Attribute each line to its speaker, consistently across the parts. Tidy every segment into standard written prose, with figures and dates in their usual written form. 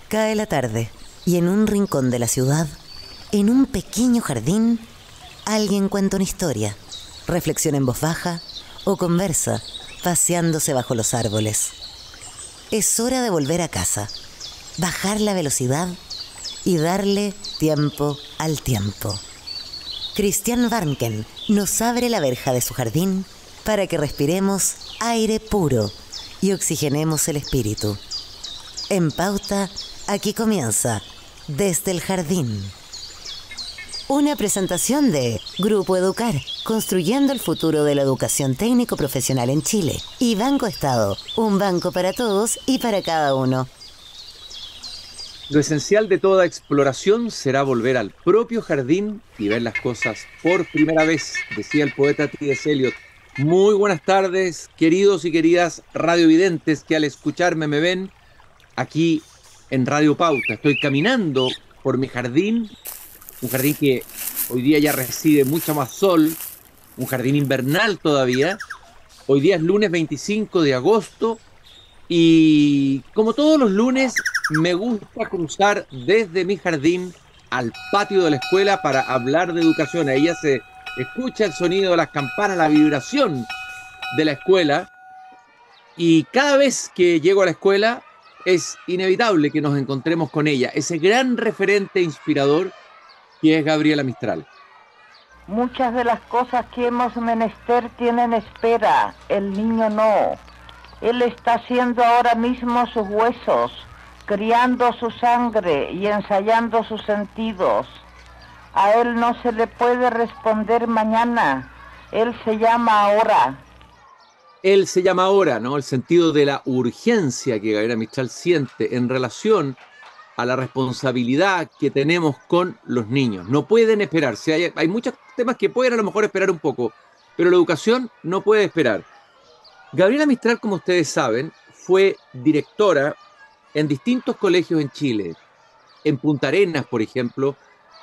Speaker 1: Cae la tarde y en un rincón de la ciudad, en un pequeño jardín, alguien cuenta una historia, reflexiona en voz baja o conversa paseándose bajo los árboles. Es hora de volver a casa, bajar la velocidad y darle tiempo al tiempo. Christian Warnken nos abre la verja de su jardín para que respiremos aire puro y oxigenemos el espíritu. En Pauta, aquí comienza Desde el Jardín. Una presentación de Grupo Educar, construyendo el futuro de la educación técnico-profesional en Chile. Y Banco Estado, un banco para todos y para cada uno.
Speaker 2: Lo esencial de toda exploración será volver al propio jardín y ver las cosas por primera vez, decía el poeta T.S. Eliot. Muy buenas tardes, queridos y queridas radiovidentes que al escucharme me ven aquí en Radio Pauta. Estoy caminando por mi jardín, un jardín que hoy día ya recibe mucho más sol, un jardín invernal todavía. Hoy día es lunes 25 de agosto y como todos los lunes me gusta cruzar desde mi jardín al patio de la escuela para hablar de educación. Ahí ya se escucha el sonido de las campanas, la vibración de la escuela. Y cada vez que llego a la escuela es inevitable que nos encontremos con ella, ese gran referente inspirador que es Gabriela Mistral.
Speaker 3: Muchas de las cosas que hemos menester tienen espera, el niño no. Él está haciendo ahora mismo sus huesos, criando su sangre y ensayando sus sentidos. A él no se le puede responder mañana, él se llama ahora.
Speaker 2: Él se llama ahora, ¿no? El sentido de la urgencia que Gabriela Mistral siente en relación a la responsabilidad que tenemos con los niños. No pueden esperar. Hay muchos temas que pueden a lo mejor esperar un poco, pero la educación no puede esperar. Gabriela Mistral, como ustedes saben, fue directora en distintos colegios en Chile, en Punta Arenas, por ejemplo,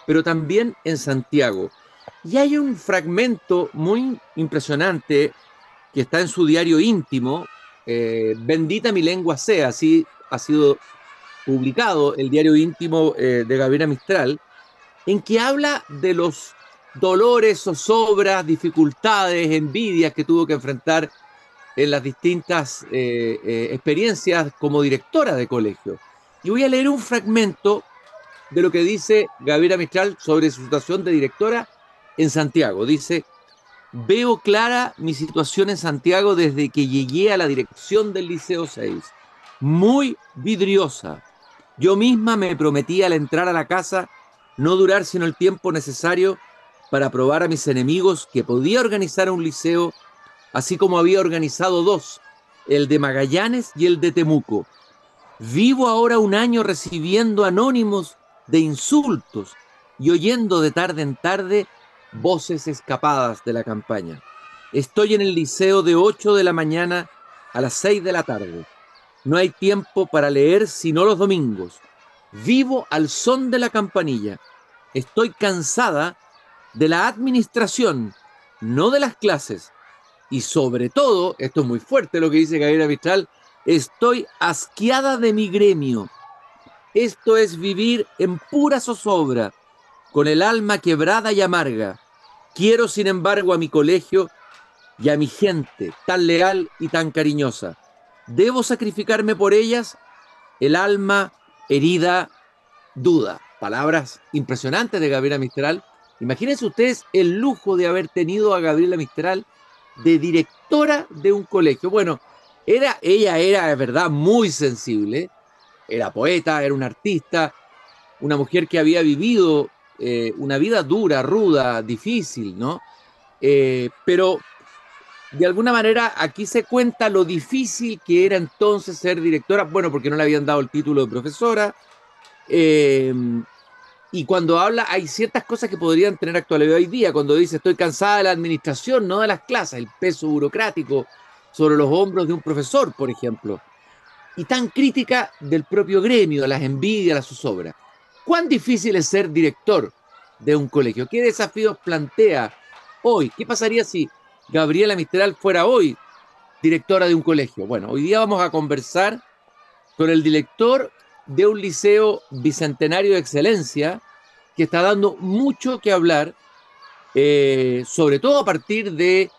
Speaker 2: pero también en Santiago. Y hay un fragmento muy impresionante que está en su diario íntimo, Bendita mi lengua sea, así ha sido publicado el diario íntimo de Gabriela Mistral, en que habla de los dolores, zozobras, dificultades, envidias que tuvo que enfrentar en las distintas experiencias como directora de colegio. Y voy a leer un fragmento de lo que dice Gabriela Mistral sobre su situación de directora en Santiago. Dice: veo clara mi situación en Santiago desde que llegué a la dirección del Liceo 6. Muy vidriosa. Yo misma me prometí al entrar a la casa no durar sino el tiempo necesario para probar a mis enemigos que podía organizar un liceo, así como había organizado dos, el de Magallanes y el de Temuco. Vivo ahora un año recibiendo anónimos de insultos y oyendo de tarde en tarde voces escapadas de la campaña. Estoy en el liceo de 8 de la mañana a las 6 de la tarde. No hay tiempo para leer sino los domingos. Vivo al son de la campanilla. Estoy cansada de la administración, no de las clases. Y sobre todo, esto es muy fuerte lo que dice Gabriela Mistral, estoy asqueada de mi gremio. Esto es vivir en pura zozobra, con el alma quebrada y amarga. Quiero, sin embargo, a mi colegio y a mi gente tan leal y tan cariñosa. ¿Debo sacrificarme por ellas? El alma herida duda. Palabras impresionantes de Gabriela Mistral. Imagínense ustedes el lujo de haber tenido a Gabriela Mistral de directora de un colegio. Bueno, ella era de verdad muy sensible, era poeta, era una artista, una mujer que había vivido una vida dura, ruda, difícil, ¿no? Pero de alguna manera aquí se cuenta lo difícil que era entonces ser directora, bueno, porque no le habían dado el título de profesora, y cuando habla hay ciertas cosas que podrían tener actualidad hoy día, cuando dice estoy cansada de la administración, no de las clases, el peso burocrático sobre los hombros de un profesor, por ejemplo, y tan crítica del propio gremio, las envidias, las zozobras. ¿Cuán difícil es ser director de un colegio? ¿Qué desafíos plantea hoy? ¿Qué pasaría si Gabriela Mistral fuera hoy directora de un colegio? Bueno, hoy día vamos a conversar con el director de un liceo bicentenario de excelencia que está dando mucho que hablar, sobre todo a partir de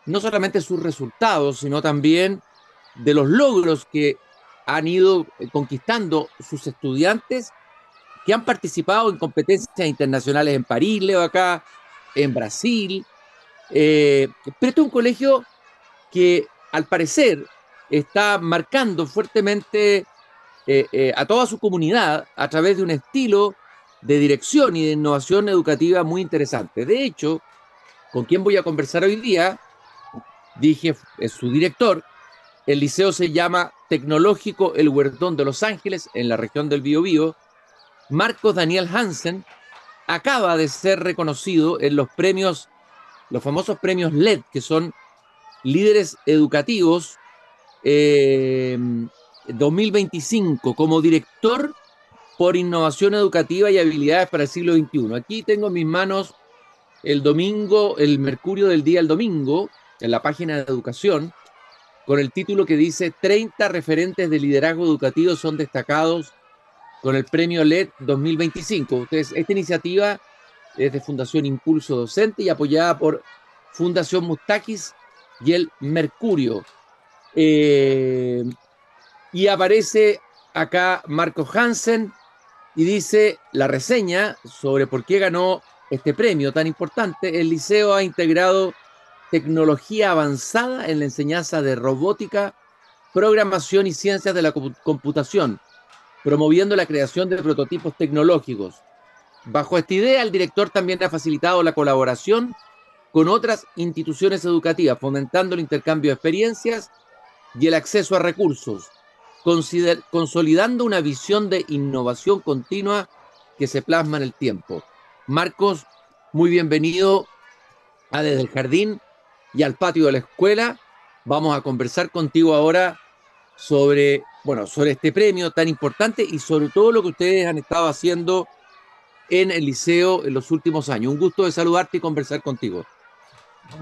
Speaker 2: no solamente sus resultados, sino también de los logros que han ido conquistando sus estudiantes que han participado en competencias internacionales en París, leo acá, en Brasil. Pero este es un colegio que al parecer está marcando fuertemente a toda su comunidad a través de un estilo de dirección y de innovación educativa muy interesante. De hecho, con quien voy a conversar hoy día, dije, es su director. El liceo se llama Tecnológico El Huertón de Los Ángeles, en la región del Biobío. Marcos Daniel Hansen acaba de ser reconocido en los premios, los famosos premios LED, que son líderes educativos 2025, como director por innovación educativa y habilidades para el siglo XXI. Aquí tengo en mis manos el domingo, el Mercurio del día del domingo, en la página de educación, con el título que dice 30 referentes de liderazgo educativo son destacados con el premio LED 2025. Entonces, esta iniciativa es de Fundación Impulso Docente y apoyada por Fundación Mustakis y el Mercurio. Y aparece acá Marcos Hansen y dice la reseña sobre por qué ganó este premio tan importante. El liceo ha integrado tecnología avanzada en la enseñanza de robótica, programación y ciencias de la computación, promoviendo la creación de prototipos tecnológicos. Bajo esta idea, el director también ha facilitado la colaboración con otras instituciones educativas, fomentando el intercambio de experiencias y el acceso a recursos, consolidando una visión de innovación continua que se plasma en el tiempo. Marcos, muy bienvenido a Desde el Jardín y al patio de la escuela. Vamos a conversar contigo ahora sobre este premio tan importante y sobre todo lo que ustedes han estado haciendo en el liceo en los últimos años. Un gusto de saludarte y conversar contigo.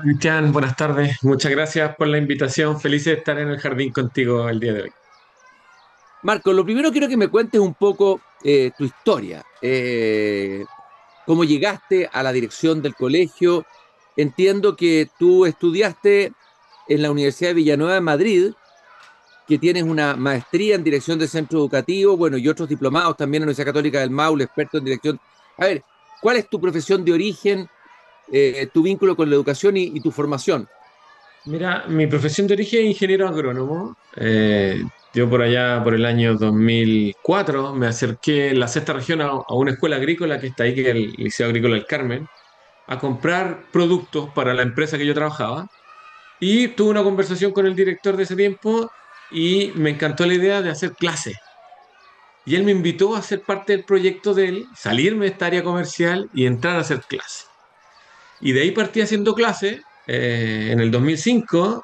Speaker 4: Cristian, buenas tardes. Muchas gracias por la invitación. Feliz de estar en el jardín contigo el día de hoy.
Speaker 2: Marcos, lo primero quiero que me cuentes un poco tu historia. Cómo llegaste a la dirección del colegio. Entiendo que tú estudiaste en la Universidad de Villanueva de Madrid, que tienes una maestría en dirección de centro educativo, bueno, y otros diplomados también en la Universidad Católica del Maule, experto en dirección. A ver, ¿cuál es tu profesión de origen, tu vínculo con la educación y tu formación?
Speaker 4: Mira, mi profesión de origen es ingeniero agrónomo. Yo por allá, por el año 2004, me acerqué en la sexta región a una escuela agrícola que está ahí, que es el Liceo Agrícola del Carmen, a comprar productos para la empresa que yo trabajaba. Y tuve una conversación con el director de ese tiempo y me encantó la idea de hacer clases. Y él me invitó a ser parte del proyecto de él, salirme de esta área comercial y entrar a hacer clases. Y de ahí partí haciendo clases en el 2005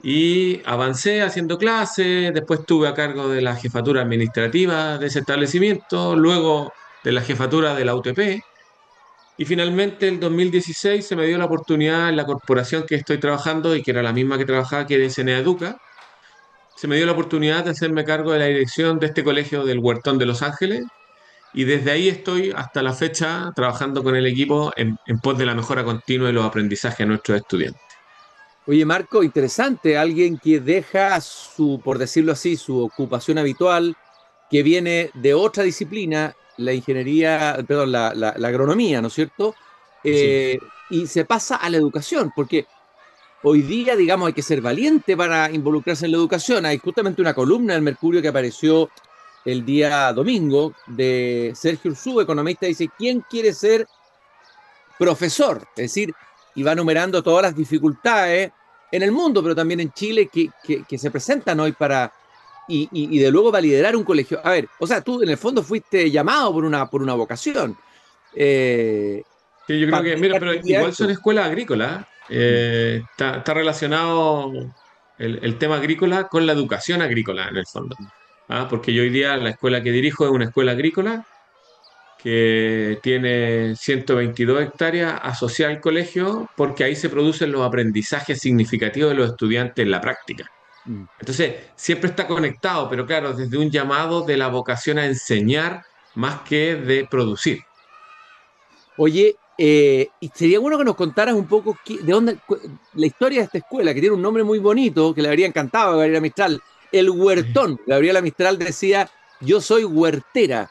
Speaker 4: y avancé haciendo clases, después estuve a cargo de la jefatura administrativa de ese establecimiento, luego de la jefatura de la UTP y finalmente el 2016 se me dio la oportunidad en la corporación que estoy trabajando y que era la misma que trabajaba, que era SNA Educa, se me dio la oportunidad de hacerme cargo de la dirección de este colegio del Huertón de Los Ángeles y desde ahí estoy hasta la fecha trabajando con el equipo en pos de la mejora continua y los aprendizajes de nuestros estudiantes.
Speaker 2: Oye, Marco, interesante, alguien que deja su, por decirlo así, su ocupación habitual, que viene de otra disciplina, la ingeniería, perdón, la agronomía, ¿no es cierto?
Speaker 4: Sí.
Speaker 2: Y se pasa a la educación, porque hoy día, digamos, hay que ser valiente para involucrarse en la educación. Hay justamente una columna del Mercurio que apareció el día domingo de Sergio Ursúa, economista, dice, ¿quién quiere ser profesor? Es decir, y va numerando todas las dificultades en el mundo, pero también en Chile, que se presentan hoy para, y de luego va a liderar un colegio. A ver, o sea, tú en el fondo fuiste llamado por una vocación.
Speaker 4: Sí, yo creo
Speaker 2: Para
Speaker 4: que, mira, pero
Speaker 2: dedicarte a
Speaker 4: igual son
Speaker 2: esto.
Speaker 4: escuelas agrícolas. Está relacionado el tema agrícola con la educación agrícola en el fondo. ¿Ah? Porque yo hoy día la escuela que dirijo es una escuela agrícola que tiene 122 hectáreas asociadas al colegio porque ahí se producen los aprendizajes significativos de los estudiantes en la práctica.
Speaker 2: Mm.
Speaker 4: Entonces, siempre está conectado, pero claro, desde un llamado de la vocación a enseñar más que de producir.
Speaker 2: Oye, y sería bueno que nos contaras un poco de dónde, la historia de esta escuela, que tiene un nombre muy bonito, que le habría encantado a Gabriela Mistral, El Huertón. Gabriela Mistral decía, yo soy huertera.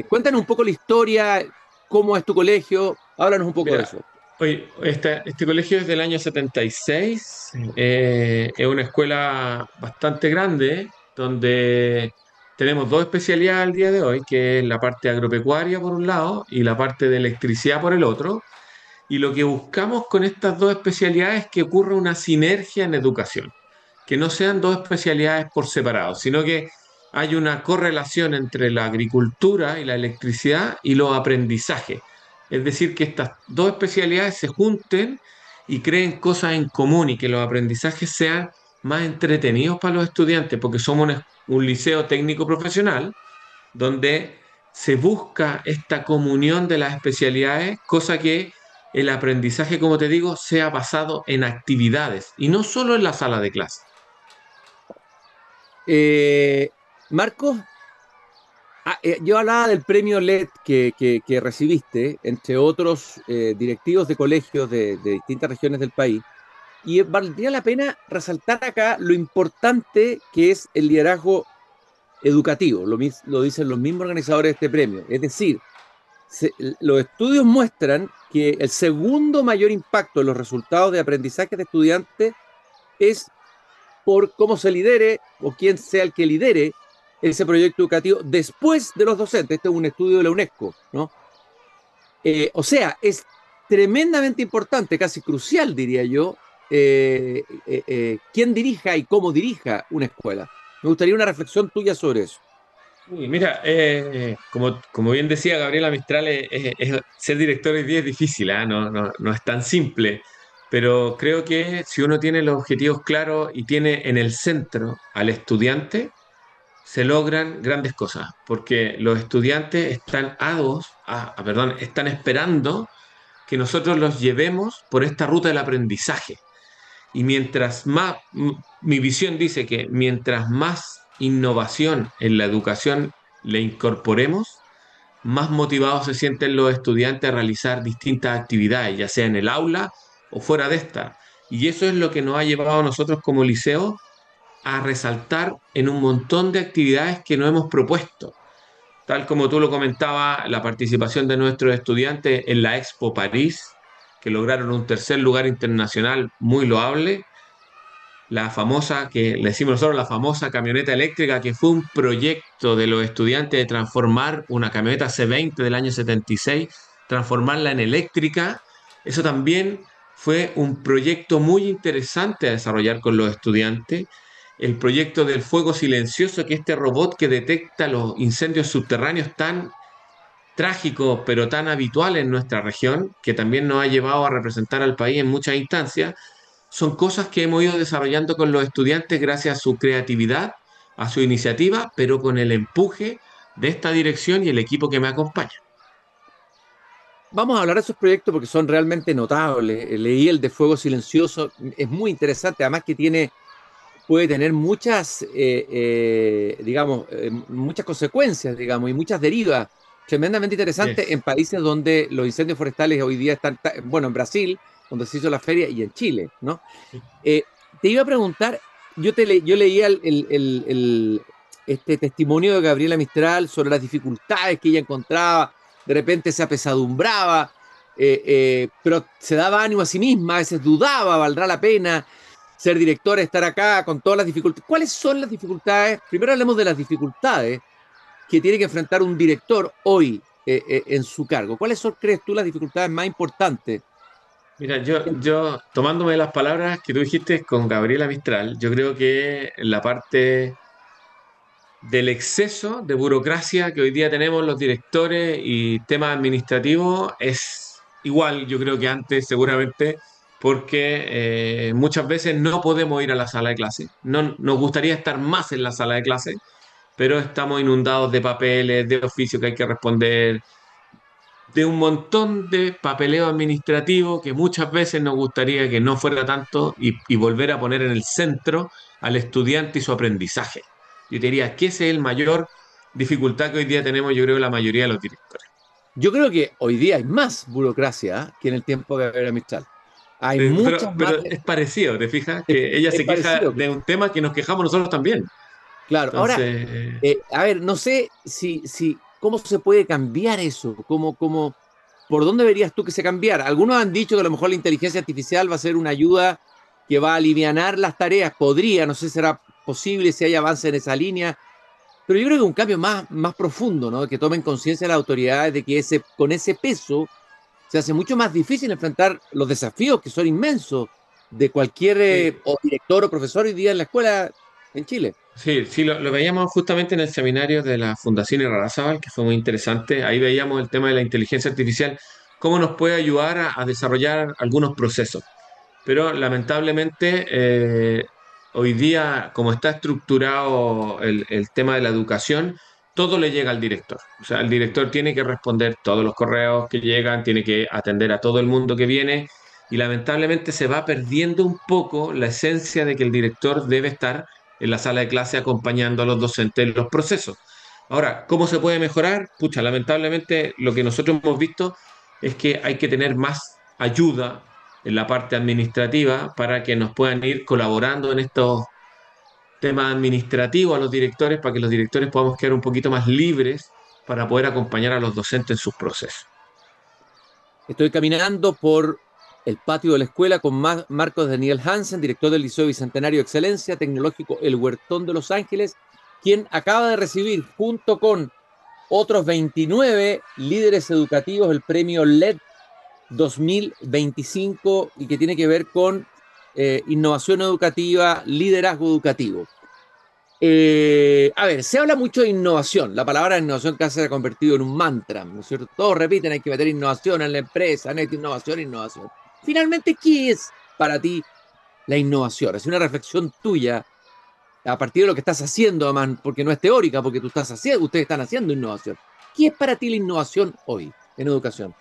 Speaker 2: Cuéntanos un poco la historia, cómo es tu colegio, háblanos un poco de
Speaker 4: Mira,
Speaker 2: eso.
Speaker 4: oye, este colegio es del año 76, es una escuela bastante grande, donde tenemos dos especialidades al día de hoy, que es la parte agropecuaria por un lado y la parte de electricidad por el otro. Y lo que buscamos con estas dos especialidades es que ocurra una sinergia en educación, que no sean dos especialidades por separado, sino que hay una correlación entre la agricultura y la electricidad y los aprendizajes. Es decir, que estas dos especialidades se junten y creen cosas en común y que los aprendizajes sean más entretenidos para los estudiantes, porque somos un liceo técnico profesional donde se busca esta comunión de las especialidades, cosa que el aprendizaje, como te digo, sea basado en actividades y no solo en la sala de clase.
Speaker 2: Eh, Marcos, yo hablaba del premio LED que recibiste, entre otros directivos de colegios de distintas regiones del país, y valdría la pena resaltar acá lo importante que es el liderazgo educativo, lo dicen los mismos organizadores de este premio. Es decir, los estudios muestran que el segundo mayor impacto en los resultados de aprendizaje de estudiantes es por cómo se lidere o quién sea el que lidere ese proyecto educativo después de los docentes. Este es un estudio de la UNESCO, ¿no? O sea, es tremendamente importante, casi crucial, diría yo, quién dirija y cómo dirija una escuela. Me gustaría una reflexión tuya sobre eso.
Speaker 4: Y mira, como bien decía Gabriela Mistral, ser director hoy día es difícil, ¿ah? No es tan simple, pero creo que si uno tiene los objetivos claros y tiene en el centro al estudiante, se logran grandes cosas, porque los estudiantes están esperando que nosotros los llevemos por esta ruta del aprendizaje. Y mientras más, mi visión dice que mientras más innovación en la educación le incorporemos, más motivados se sienten los estudiantes a realizar distintas actividades, ya sea en el aula o fuera de esta. Y eso es lo que nos ha llevado a nosotros como liceo a resaltar en un montón de actividades que nos hemos propuesto. Tal como tú lo comentabas, la participación de nuestros estudiantes en la Expo París, que lograron un tercer lugar internacional muy loable, la famosa, que le decimos nosotros, la famosa camioneta eléctrica, que fue un proyecto de los estudiantes de transformar una camioneta C20 del año 76, transformarla en eléctrica. Eso también fue un proyecto muy interesante a desarrollar con los estudiantes. El proyecto del fuego silencioso, que es este robot que detecta los incendios subterráneos tan trágicos, pero tan habituales en nuestra región, que también nos ha llevado a representar al país en muchas instancias, son cosas que hemos ido desarrollando con los estudiantes gracias a su creatividad, a su iniciativa, pero con el empuje de esta dirección y el equipo que me acompaña.
Speaker 2: Vamos a hablar de esos proyectos porque son realmente notables. Leí el de Fuego Silencioso, es muy interesante, además que puede tener muchas, digamos, muchas consecuencias, digamos, y muchas derivas tremendamente interesantes en
Speaker 4: Yes.
Speaker 2: países donde los incendios forestales hoy día están, bueno, en Brasil, donde se hizo la feria, y en Chile, ¿no? Eh, Te iba a preguntar, yo leía este testimonio de Gabriela Mistral sobre las dificultades que ella encontraba, de repente se apesadumbraba, pero se daba ánimo a sí misma, a veces dudaba, ¿valdrá la pena ser directora, estar acá con todas las dificultades? ¿Cuáles son las dificultades? Primero hablemos de las dificultades que tiene que enfrentar un director hoy en su cargo. ¿Cuáles son, crees tú, las dificultades más importantes?
Speaker 4: Mira, yo tomándome las palabras que tú dijiste con Gabriela Mistral, yo creo que la parte del exceso de burocracia que hoy día tenemos los directores y temas administrativos es igual, yo creo que antes seguramente, porque muchas veces no podemos ir a la sala de clase. No, nos gustaría estar más en la sala de clase, pero estamos inundados de papeles, de oficios que hay que responder, de un montón de papeleo administrativo que muchas veces nos gustaría que no fuera tanto y volver a poner en el centro al estudiante y su aprendizaje. Yo te diría que ese es el mayor dificultad que hoy día tenemos, yo creo, la mayoría de los directores.
Speaker 2: Yo creo que hoy día hay más burocracia, ¿ah?, que en el tiempo de Gabriela Mistral. Hay muchas más.
Speaker 4: Pero es parecido, ¿te fijas? Que ella
Speaker 2: Es
Speaker 4: se queja
Speaker 2: parecido.
Speaker 4: de un tema que nos quejamos nosotros también.
Speaker 2: Claro, ahora,
Speaker 4: Entonces,
Speaker 2: a ver, no sé cómo se puede cambiar eso, por dónde verías tú que se cambiara. Algunos han dicho que a lo mejor la inteligencia artificial va a ser una ayuda que va a alivianar las tareas. Podría, no sé si será posible, si hay avance en esa línea, pero yo creo que un cambio más profundo, ¿no? Que tomen conciencia las autoridades de que con ese peso se hace mucho más difícil enfrentar los desafíos que son inmensos de cualquier
Speaker 4: sí,
Speaker 2: o director o profesor hoy día en la escuela en Chile.
Speaker 4: sí, lo veíamos justamente en el seminario de la Fundación Irarrázaval, que fue muy interesante. Ahí veíamos el tema de la inteligencia artificial, cómo nos puede ayudar a desarrollar algunos procesos. Pero lamentablemente, hoy día, como está estructurado el tema de la educación, todo le llega al director. O sea, el director tiene que responder todos los correos que llegan, tiene que atender a todo el mundo que viene, y lamentablemente se va perdiendo un poco la esencia de que el director debe estar en la sala de clase acompañando a los docentes en los procesos. Ahora, ¿cómo se puede mejorar? Pucha, lamentablemente lo que nosotros hemos visto es que hay que tener más ayuda en la parte administrativa para que nos puedan ir colaborando en estos temas administrativos a los directores, para que los directores podamos quedar un poquito más libres para poder acompañar a los docentes en sus procesos.
Speaker 2: Estoy caminando por el patio de la escuela con Marcos Daniel Hansen, director del Liceo Bicentenario de Excelencia Tecnológico El Huertón de Los Ángeles, quien acaba de recibir, junto con otros 29 líderes educativos, el premio LED 2025 y que tiene que ver con innovación educativa, liderazgo educativo. A ver, se habla mucho de innovación. La palabra innovación casi se ha convertido en un mantra, ¿no es cierto? Todos repiten, hay que meter innovación en la empresa, no hay innovación, innovación. Finalmente, ¿qué es para ti la innovación? Es una reflexión tuya a partir de lo que estás haciendo, además, porque no es teórica, porque ustedes están haciendo innovación. ¿Qué es para ti la innovación hoy en educación?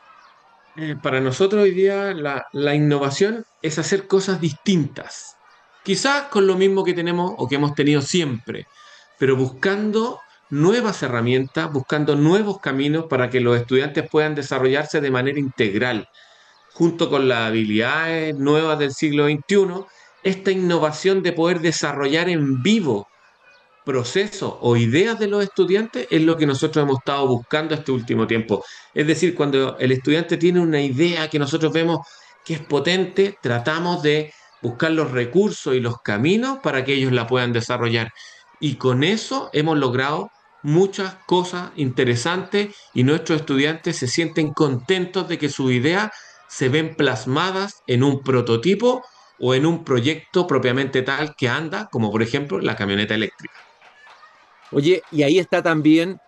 Speaker 4: Para nosotros hoy día la innovación es hacer cosas distintas, quizás con lo mismo que tenemos o que hemos tenido siempre, pero buscando nuevas herramientas, buscando nuevos caminos para que los estudiantes puedan desarrollarse de manera integral, junto con las habilidades nuevas del siglo XXI, esta innovación de poder desarrollar en vivo procesos o ideas de los estudiantes es lo que nosotros hemos estado buscando este último tiempo. Es decir, cuando el estudiante tiene una idea que nosotros vemos que es potente, tratamos de buscar los recursos y los caminos para que ellos la puedan desarrollar. Y con eso hemos logrado muchas cosas interesantes y nuestros estudiantes se sienten contentos de que sus ideas se ven plasmadas en un prototipo o en un proyecto propiamente tal que anda, como por ejemplo la camioneta eléctrica.
Speaker 2: Oye, y ahí está también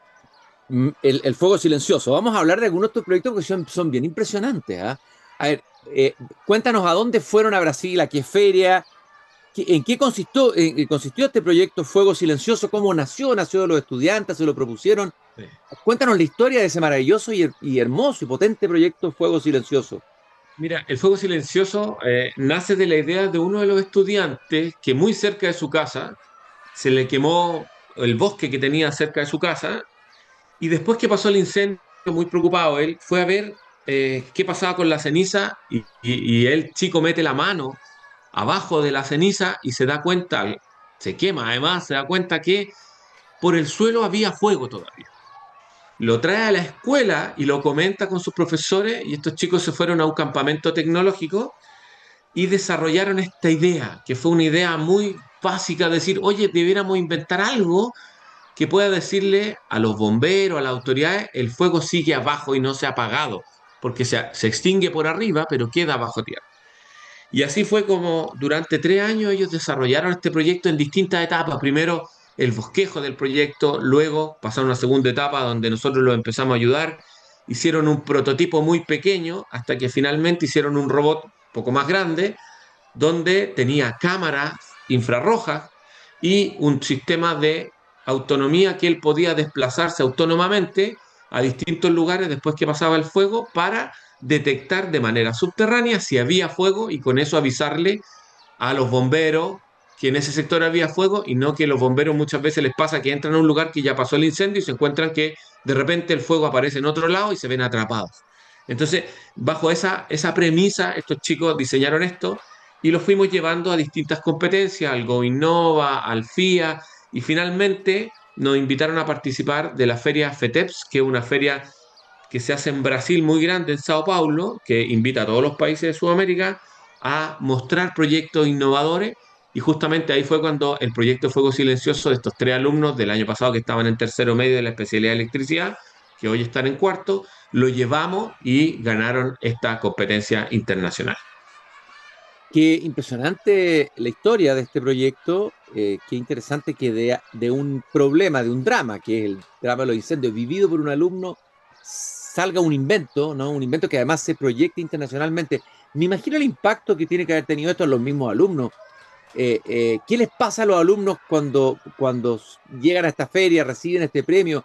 Speaker 2: el fuego silencioso. Vamos a hablar de algunos de estos proyectos que son bien impresionantes, ¿ah? A ver, cuéntanos a dónde fueron a Brasil, a qué feria, en qué consistió este proyecto Fuego Silencioso, cómo nació de los estudiantes, se lo propusieron.
Speaker 4: Sí.
Speaker 2: Cuéntanos la historia de ese maravilloso y hermoso y potente proyecto Fuego Silencioso.
Speaker 4: Mira, el fuego silencioso nace de la idea de uno de los estudiantes que muy cerca de su casa se le quemó el bosque que tenía cerca de su casa y después que pasó el incendio, muy preocupado, él fue a ver qué pasaba con la ceniza y el chico mete la mano abajo de la ceniza y se da cuenta, se quema además, se da cuenta que por el suelo había fuego todavía. Lo trae a la escuela y lo comenta con sus profesores y estos chicos se fueron a un campamento tecnológico y desarrollaron esta idea, que fue una idea muy básica, decir, oye, debiéramos inventar algo que pueda decirle a los bomberos, a las autoridades, el fuego sigue abajo y no se ha apagado, porque se extingue por arriba, pero queda bajo tierra. Y así fue como durante 3 años ellos desarrollaron este proyecto en distintas etapas. Primero el bosquejo del proyecto, luego pasaron a una segunda etapa donde nosotros los empezamos a ayudar, hicieron un prototipo muy pequeño hasta que finalmente hicieron un robot un poco más grande donde tenía cámaras infrarrojas y un sistema de autonomía que él podía desplazarse autónomamente a distintos lugares después que pasaba el fuego para detectar de manera subterránea si había fuego y con eso avisarle a los bomberos que en ese sector había fuego y no que los bomberos muchas veces les pasa que entran a un lugar que ya pasó el incendio y se encuentran que de repente el fuego aparece en otro lado y se ven atrapados. Entonces, bajo esa premisa, estos chicos diseñaron esto y lo fuimos llevando a distintas competencias, al Go Innova, al FIA, y finalmente nos invitaron a participar de la feria FETEPS, que es una feria que se hace en Brasil muy grande, en Sao Paulo, que invita a todos los países de Sudamérica a mostrar proyectos innovadores. Y justamente ahí fue cuando el proyecto Fuego Silencioso de estos 3 alumnos del año pasado que estaban en tercero medio de la especialidad de electricidad, que hoy están en cuarto, lo llevamos y ganaron esta competencia internacional.
Speaker 2: Qué impresionante la historia de este proyecto, qué interesante que de un problema, de un drama, que es el drama de los incendios, vivido por un alumno, salga un invento, ¿no? Un invento que además se proyecte internacionalmente. Me imagino el impacto que tiene que haber tenido esto en los mismos alumnos. ¿Qué les pasa a los alumnos cuando llegan a esta feria, reciben este premio,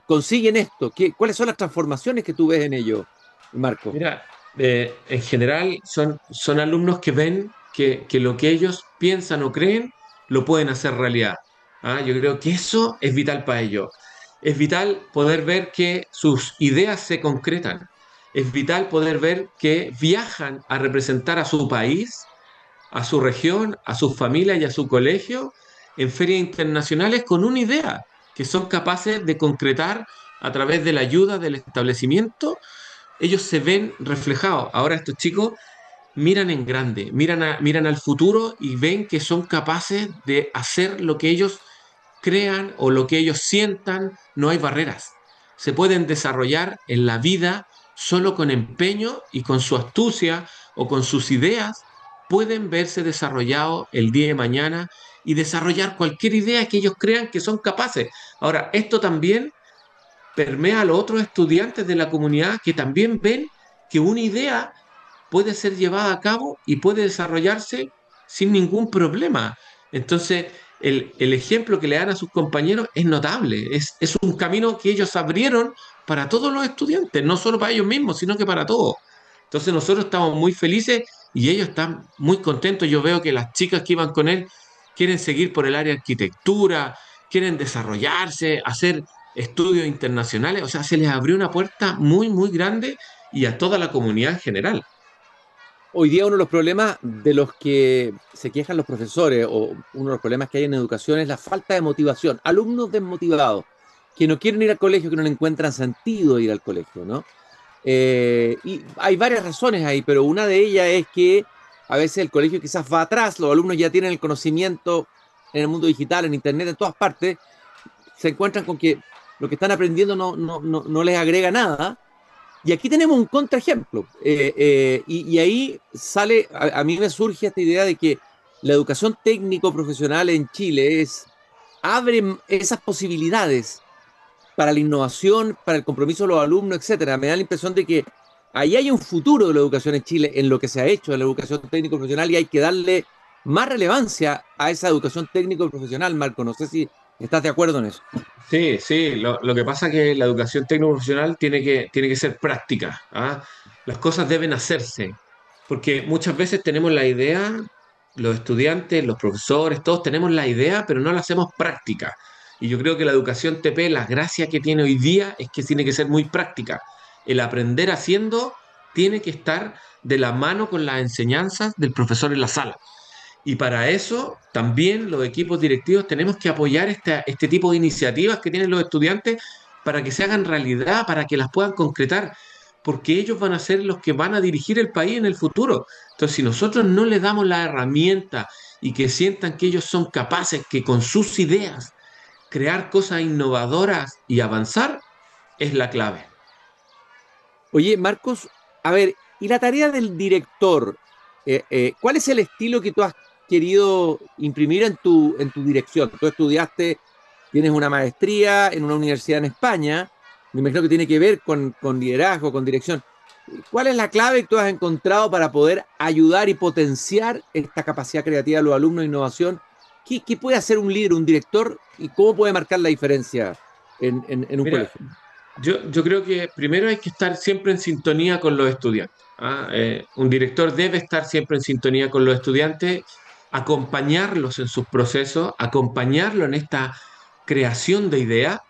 Speaker 2: consiguen esto? ¿Cuáles son las transformaciones que tú ves en ellos, Marco?
Speaker 4: Mira, en general son alumnos que ven que lo que ellos piensan o creen lo pueden hacer realidad. ¿Ah? Yo creo que eso es vital para ellos. Es vital poder ver que sus ideas se concretan. Es vital poder ver que viajan a representar a su país, a su región, a su familia y a su colegio en ferias internacionales con una idea que son capaces de concretar a través de la ayuda del establecimiento. Ellos se ven reflejados. Ahora estos chicos miran en grande, miran al futuro y ven que son capaces de hacer lo que ellos crean o lo que ellos sientan. No hay barreras. Se pueden desarrollar en la vida solo con empeño y con su astucia o con sus ideas. Pueden verse desarrollados el día de mañana y desarrollar cualquier idea que ellos crean que son capaces. Ahora, esto también permea a los otros estudiantes de la comunidad que también ven que una idea puede ser llevada a cabo y puede desarrollarse sin ningún problema. Entonces, el ejemplo que le dan a sus compañeros es notable, es un camino que ellos abrieron para todos los estudiantes, no solo para ellos mismos, sino que para todos. Entonces nosotros estamos muy felices y ellos están muy contentos. Yo veo que las chicas que iban con él quieren seguir por el área de arquitectura, quieren desarrollarse, hacer estudios internacionales, o sea, se les abrió una puerta muy, muy grande y a toda la comunidad en general.
Speaker 2: Hoy día uno de los problemas de los que se quejan los profesores o uno de los problemas que hay en educación es la falta de motivación. Alumnos desmotivados que no quieren ir al colegio, que no le encuentran sentido ir al colegio, ¿no? Y hay varias razones ahí, pero una de ellas es que a veces el colegio quizás va atrás, los alumnos ya tienen el conocimiento en el mundo digital, en internet, en todas partes, se encuentran con que lo que están aprendiendo no les agrega nada. Y aquí tenemos un contraejemplo. Y ahí sale, a mí me surge esta idea de que la educación técnico-profesional en Chile abre esas posibilidades para la innovación, para el compromiso de los alumnos, etcétera. Me da la impresión de que ahí hay un futuro de la educación en Chile, en lo que se ha hecho en la educación técnico-profesional, y hay que darle más relevancia a esa educación técnico-profesional, Marco. No sé si estás de acuerdo en eso.
Speaker 4: Sí, sí, lo que pasa es que la educación técnico-profesional tiene que ser práctica. ¿Ah? Las cosas deben hacerse, porque muchas veces tenemos la idea, los estudiantes, los profesores, todos tenemos la idea, pero no la hacemos práctica. Y yo creo que la educación TP, la gracia que tiene hoy día es que tiene que ser muy práctica. El aprender haciendo tiene que estar de la mano con las enseñanzas del profesor en la sala. Y para eso también los equipos directivos tenemos que apoyar este tipo de iniciativas que tienen los estudiantes para que se hagan realidad, para que las puedan concretar, porque ellos van a ser los que van a dirigir el país en el futuro. Entonces, si nosotros no les damos la herramienta y que sientan que ellos son capaces, que con sus ideas crear cosas innovadoras y avanzar, es la clave.
Speaker 2: Oye, Marcos, a ver, ¿y la tarea del director? ¿Cuál es el estilo que tú has querido imprimir en tu dirección? Tú estudiaste, tienes una maestría en una universidad en España, me imagino que tiene que ver con liderazgo, con dirección. ¿Cuál es la clave que tú has encontrado para poder ayudar y potenciar esta capacidad creativa de los alumnos de innovación? ¿Qué puede hacer un líder, un director, y cómo puede marcar la diferencia en un
Speaker 4: Mira,
Speaker 2: colegio?
Speaker 4: Yo creo que primero hay que estar siempre en sintonía con los estudiantes. ¿Ah? Un director debe estar siempre en sintonía con los estudiantes, acompañarlos en sus procesos, acompañarlos en esta creación de ideas.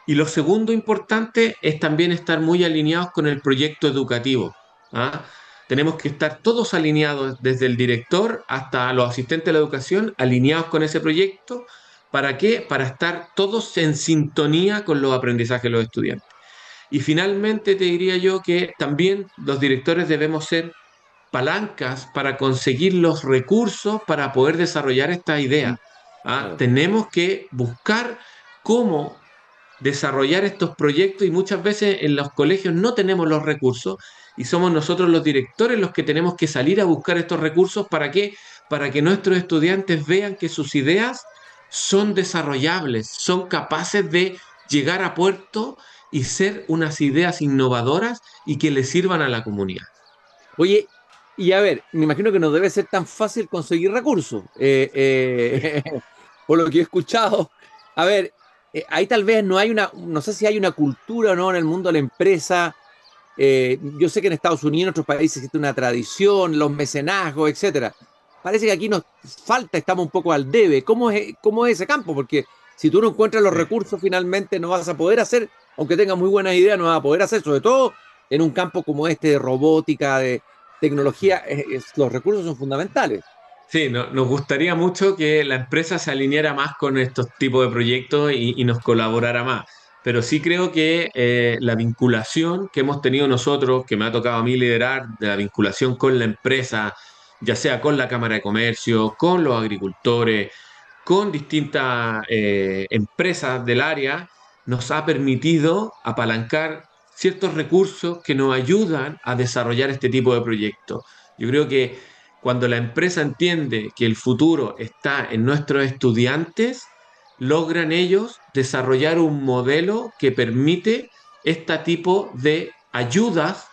Speaker 4: Y lo segundo importante es también estar muy alineados con el proyecto educativo. ¿Ah? Tenemos que estar todos alineados, desde el director hasta los asistentes de la educación, alineados con ese proyecto. ¿Para qué? Para estar todos en sintonía con los aprendizajes de los estudiantes. Y finalmente te diría yo que también los directores debemos ser palancas para conseguir los recursos para poder desarrollar esta idea. ¿Ah?
Speaker 2: Claro.
Speaker 4: Tenemos que buscar cómo desarrollar estos proyectos y muchas veces en los colegios no tenemos los recursos y somos nosotros los directores los que tenemos que salir a buscar estos recursos. ¿Para qué? Para que nuestros estudiantes vean que sus ideas son desarrollables, son capaces de llegar a puerto y ser unas ideas innovadoras y que le sirvan a la comunidad.
Speaker 2: Oye, y a ver, me imagino que no debe ser tan fácil conseguir recursos, por lo que he escuchado. A ver, ahí tal vez no hay no sé si hay una cultura o no en el mundo de la empresa. Yo sé que en Estados Unidos, en otros países existe una tradición, los mecenazgos, etcétera. Parece que aquí nos falta, estamos un poco al debe. ¿Cómo es ese campo? Porque si tú no encuentras los
Speaker 4: Sí.
Speaker 2: recursos, finalmente no vas a poder hacer, aunque tengas muy buenas ideas, no vas a poder hacer, sobre todo en un campo como este de robótica, de tecnología, los recursos son fundamentales.
Speaker 4: Sí, nos gustaría mucho que la empresa se alineara más con estos tipos de proyectos y nos colaborara más. Pero sí creo que la vinculación que hemos tenido nosotros, que me ha tocado a mí liderar, de la vinculación con la empresa, ya sea con la Cámara de Comercio, con los agricultores, con distintas empresas del área, nos ha permitido apalancar ciertos recursos que nos ayudan a desarrollar este tipo de proyectos. Yo creo que cuando la empresa entiende que el futuro está en nuestros estudiantes, logran ellos desarrollar un modelo que permite este tipo de ayudas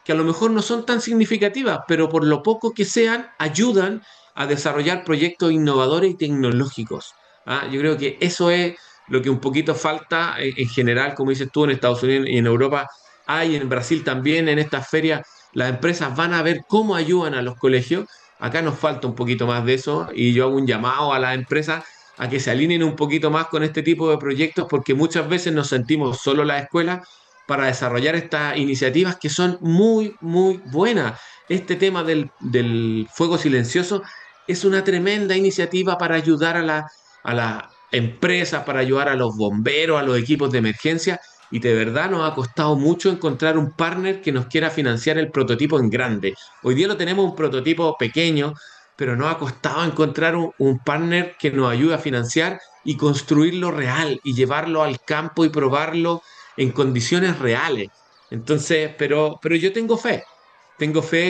Speaker 4: que a lo mejor no son tan significativas, pero por lo poco que sean, ayudan a desarrollar proyectos innovadores y tecnológicos. ¿Ah? Yo creo que eso es lo que un poquito falta en general, como dices tú, en Estados Unidos y en Europa. Hay en Brasil también, en estas ferias, las empresas van a ver cómo ayudan a los colegios. Acá nos falta un poquito más de eso y yo hago un llamado a las empresas a que se alineen un poquito más con este tipo de proyectos porque muchas veces nos sentimos solo las escuelas para desarrollar estas iniciativas que son muy, muy buenas. Este tema del fuego silencioso es una tremenda iniciativa para ayudar a la empresas, para ayudar a los bomberos, a los equipos de emergencia. Y de verdad nos ha costado mucho encontrar un partner que nos quiera financiar el prototipo en grande. Hoy día lo tenemos un prototipo pequeño, pero nos ha costado encontrar un partner que nos ayude a financiar y construirlo real y llevarlo al campo y probarlo en condiciones reales. Entonces, pero yo tengo fe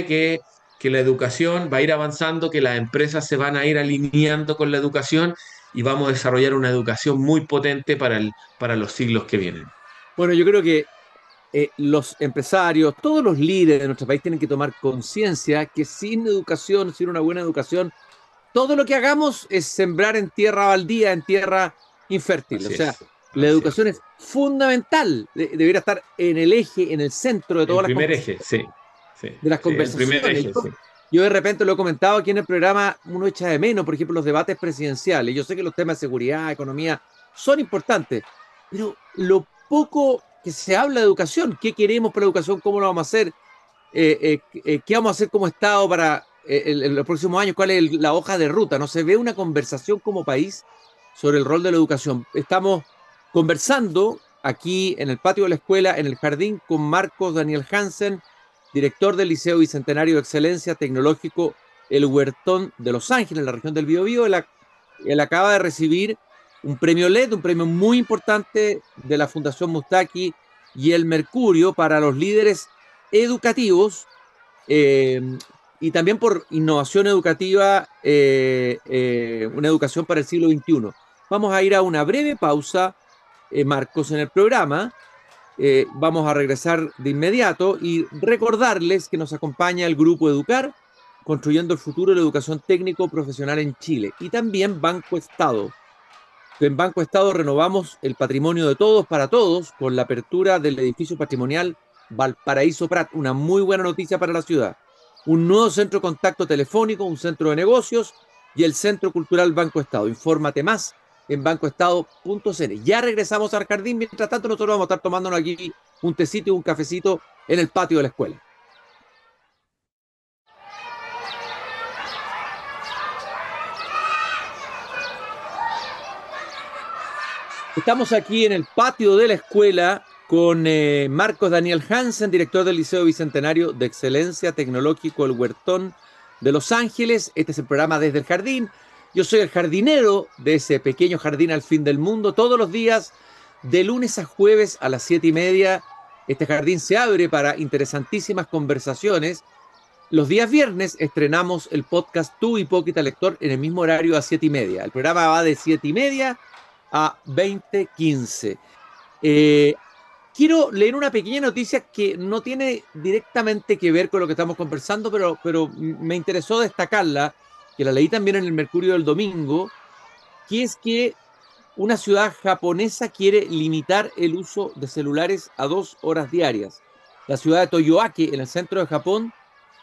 Speaker 4: que la educación va a ir avanzando, que las empresas se van a ir alineando con la educación y vamos a desarrollar una educación muy potente para los siglos que vienen.
Speaker 2: Bueno, yo creo que los empresarios, todos los líderes de nuestro país tienen que tomar conciencia que sin educación, sin una buena educación, todo lo que hagamos es sembrar en tierra baldía, en tierra infértil. O
Speaker 4: Así
Speaker 2: sea,
Speaker 4: es,
Speaker 2: la
Speaker 4: así
Speaker 2: educación
Speaker 4: es.
Speaker 2: es fundamental, debería estar en el eje, en el centro de
Speaker 4: El
Speaker 2: todas
Speaker 4: primer eje, sí, sí,
Speaker 2: de las
Speaker 4: sí, el primer
Speaker 2: conversaciones.
Speaker 4: eje, sí.
Speaker 2: Yo de repente lo he comentado aquí en el programa, uno echa de menos, por ejemplo, los debates presidenciales. Yo sé que los temas de seguridad, economía, son importantes, pero lo poco que se habla de educación, qué queremos para la educación, cómo lo vamos a hacer, qué vamos a hacer como Estado para los próximos años, cuál es la hoja de ruta. No se ve una conversación como país sobre el rol de la educación. Estamos conversando aquí en el patio de la escuela, en el jardín, con Marcos Daniel Hansen, director del Liceo Bicentenario de Excelencia Tecnológico El Huertón de Los Ángeles, en la región del Biobío. Él acaba de recibir un premio LED, un premio muy importante de la Fundación Mustaki y el Mercurio para los líderes educativos, eh, y también por innovación educativa, una educación para el siglo XXI. Vamos a ir a una breve pausa, Marcos, en el programa. Vamos a regresar de inmediato y recordarles que nos acompaña el Grupo Educar, construyendo el futuro de la educación técnico profesional en Chile, y también Banco Estado. En Banco Estado renovamos el patrimonio de todos para todos con la apertura del edificio patrimonial Valparaíso Prat, una muy buena noticia para la ciudad. Un nuevo centro de contacto telefónico, un centro de negocios y el Centro Cultural Banco Estado. Infórmate más en bancoestado.cl. Ya regresamos al jardín, mientras tanto nosotros vamos a estar tomándonos aquí un tecito y un cafecito en el patio de la escuela. Estamos aquí en el patio de la escuela con Marcos Daniel Hansen, director del Liceo Bicentenario de Excelencia Tecnológico El Huertón de Los Ángeles. Este es el programa Desde el Jardín. Yo soy el jardinero de ese pequeño jardín al fin del mundo. Todos los días, de lunes a jueves a las 7:30, este jardín se abre para interesantísimas conversaciones. Los días viernes estrenamos el podcast Tu Hipócrita Lector en el mismo horario a 7:30. El programa va de 7:30 a 20:15. Quiero leer una pequeña noticia que no tiene directamente que ver con lo que estamos conversando, pero me interesó destacarla, que la leí también en el Mercurio del domingo, que es que una ciudad japonesa quiere limitar el uso de celulares a 2 horas diarias. La ciudad de Toyoake, en el centro de Japón,